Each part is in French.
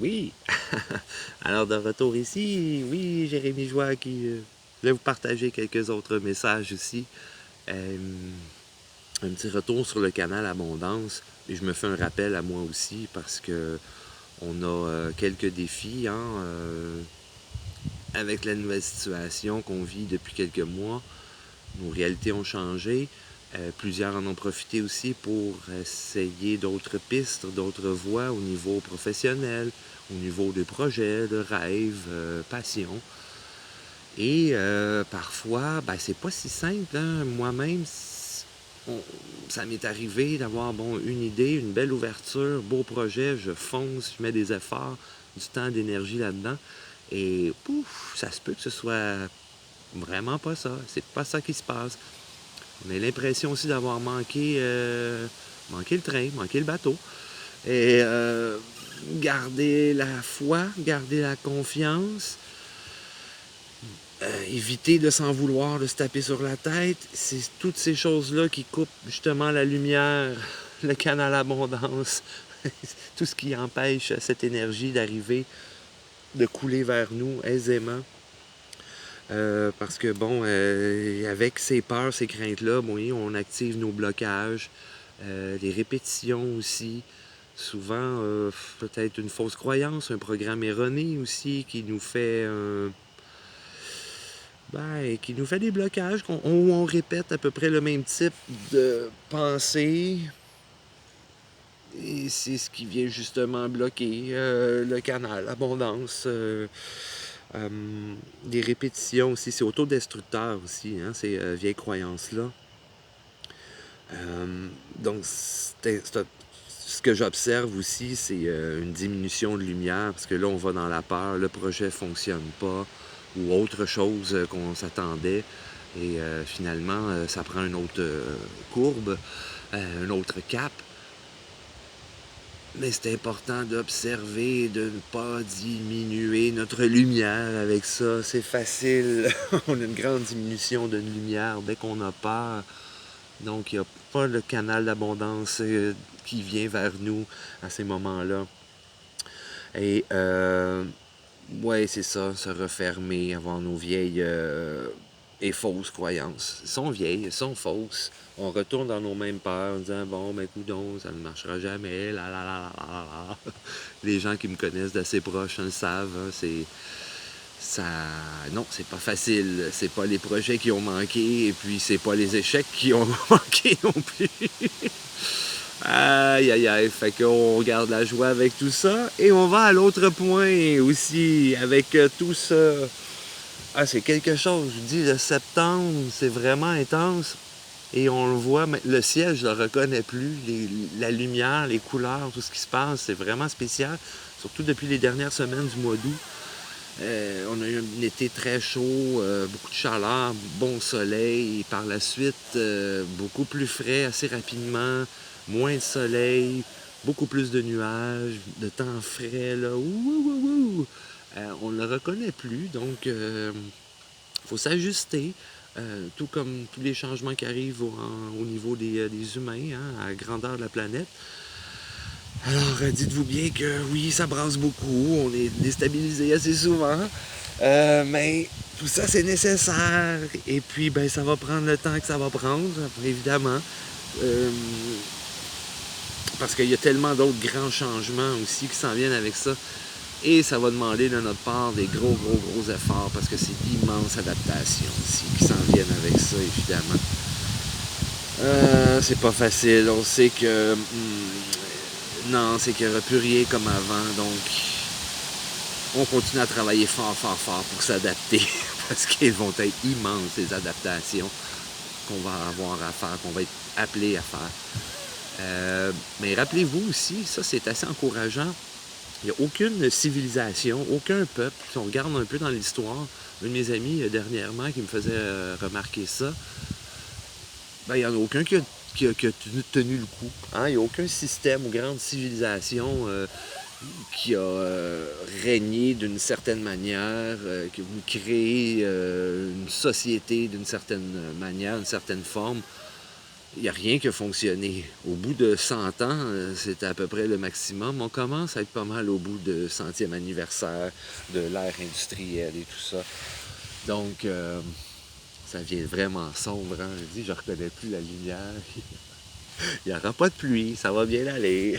Oui, alors de retour ici, oui, Jérémy Joie qui voulait vous partager quelques autres messages aussi. Euh, un petit retour sur le canal Abondance. Et je me fais un rappel à moi aussi parce que on a quelques défis avec la nouvelle situation qu'on vit depuis quelques mois. Nos réalités ont changé. Plusieurs en ont profité aussi pour essayer d'autres pistes, d'autres voies au niveau professionnel, au niveau de projets, de rêves, passions. Et parfois, ben, c'est pas si simple. Hein? Moi-même, ça m'est arrivé d'avoir bon, une idée, une belle ouverture, beau projet, je fonce, je mets des efforts, du temps, d'énergie là-dedans. Et pouf, ça se peut que ce soit vraiment pas ça. C'est pas ça qui se passe. On a l'impression aussi d'avoir manqué le train, manqué le bateau. Et garder la foi, garder la confiance, éviter de s'en vouloir, de se taper sur la tête. C'est toutes ces choses-là qui coupent justement la lumière, le canal abondance, tout ce qui empêche cette énergie d'arriver, de couler vers nous aisément. Parce que, bon, avec ces peurs, ces craintes-là, bon, oui, on active nos blocages, les répétitions aussi. Souvent, peut-être une fausse croyance, un programme erroné aussi qui nous fait, qui nous fait des blocages, où on répète à peu près le même type de pensée. Et c'est ce qui vient justement bloquer le canal, l'abondance. Euh, des répétitions aussi, c'est autodestructeur aussi, hein, ces vieilles croyances-là. Donc, ce que j'observe aussi, c'est une diminution de lumière, parce que là, on va dans la peur, le projet ne fonctionne pas, ou autre chose qu'on s'attendait. Et finalement, ça prend une autre courbe, un autre cap. Mais c'est important d'observer, de ne pas diminuer notre lumière avec ça. C'est facile. On a une grande diminution de lumière dès qu'on a peur. Donc, il n'y a pas le canal d'abondance qui vient vers nous à ces moments-là. Et, ouais, c'est ça, se refermer, avoir nos vieilles et fausses croyances. Elles sont vieilles, elles sont fausses. On retourne dans nos mêmes peurs en disant, bon, ben, coudonc, ça ne marchera jamais, là, là, là, là, là, là. Les gens qui me connaissent d'assez proches le savent, hein, c'est ça, non, c'est pas facile. C'est pas les projets qui ont manqué et puis c'est pas les échecs qui ont manqué non plus. Aïe, aïe, aïe. Fait qu'on garde la joie avec tout ça. Et on va à l'autre point aussi avec tout ça. Ah, c'est quelque chose. Je vous dis, le septembre, c'est vraiment intense. Et on le voit, mais le ciel, je le reconnais plus. La lumière, les couleurs, tout ce qui se passe, c'est vraiment spécial. Surtout depuis les dernières semaines du mois d'août. On a eu un été très chaud, beaucoup de chaleur, bon soleil. Et par la suite, beaucoup plus frais assez rapidement, moins de soleil, beaucoup plus de nuages, de temps frais. Là. On ne le reconnaît plus, donc il faut s'ajuster. Tout comme tous les changements qui arrivent au niveau des humains, hein, à la grandeur de la planète. Alors, dites-vous bien que oui, ça brasse beaucoup, on est déstabilisé assez souvent, mais tout ça, c'est nécessaire. Et puis, ben, ça va prendre le temps que ça va prendre, évidemment. Euh, Parce qu'il y a tellement d'autres grands changements aussi qui s'en viennent avec ça. Et ça va demander de notre part des gros efforts parce que c'est d'immenses adaptations aussi qui s'en viennent avec ça, évidemment. C'est pas facile. On sait que non, c'est qu'il n'y aura plus rien comme avant. Donc, on continue à travailler fort pour s'adapter. Parce qu'elles vont être immenses, ces adaptations qu'on va avoir à faire, qu'on va être appelé à faire. Mais rappelez-vous aussi, ça c'est assez encourageant. Il n'y a aucune civilisation, aucun peuple, si on regarde un peu dans l'histoire, un de mes amis dernièrement qui me faisait remarquer ça, ben, il n'y en a aucun qui a tenu le coup. Hein? Il n'y a aucun système ou grande civilisation qui a régné d'une certaine manière, qui a voulu créer une société d'une certaine manière, une certaine forme, il n'y a rien qui a fonctionné. Au bout de 100 ans, c'était à peu près le maximum. On commence à être pas mal au bout de 100e anniversaire de l'ère industrielle et tout ça. Donc, ça devient vraiment sombre. Hein? Je dis, je ne reconnais plus la lumière. Il n'y aura pas de pluie, ça va bien aller.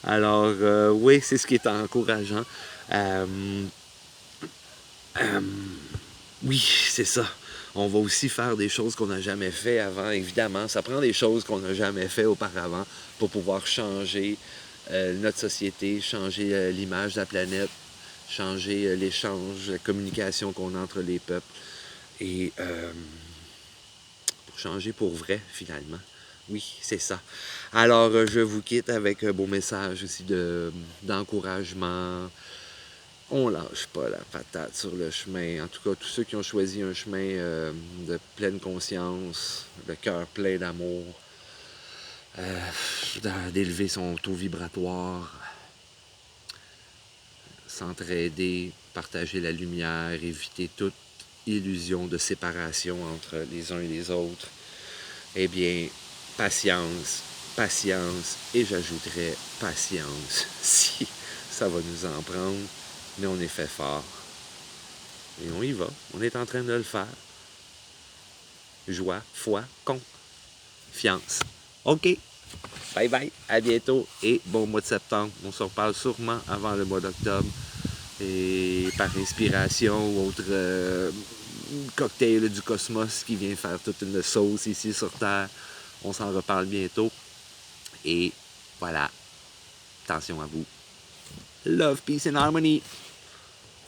Alors, oui, c'est ce qui est encourageant. Oui, c'est ça. On va aussi faire des choses qu'on n'a jamais fait avant. Évidemment, ça prend des choses qu'on n'a jamais fait auparavant pour pouvoir changer notre société, changer l'image de la planète, changer l'échange, la communication qu'on a entre les peuples. Et pour changer pour vrai, finalement. Oui, c'est ça. Alors, je vous quitte avec un beau message aussi d'encouragement. On lâche pas la patate sur le chemin. En tout cas, tous ceux qui ont choisi un chemin de pleine conscience, le cœur plein d'amour, d'élever son taux vibratoire, s'entraider, partager la lumière, éviter toute illusion de séparation entre les uns et les autres. Eh bien, patience, patience, et j'ajouterais patience si ça va nous en prendre, mais on est fait fort. Et on y va, on est en train de le faire. Joie, foi, confiance. OK, bye bye, à bientôt et bon mois de septembre. On se reparle sûrement avant le mois d'octobre. Et par inspiration ou autre cocktail du cosmos qui vient faire toute une sauce ici sur Terre. On s'en reparle bientôt. Et voilà, attention à vous. Love, peace and harmony.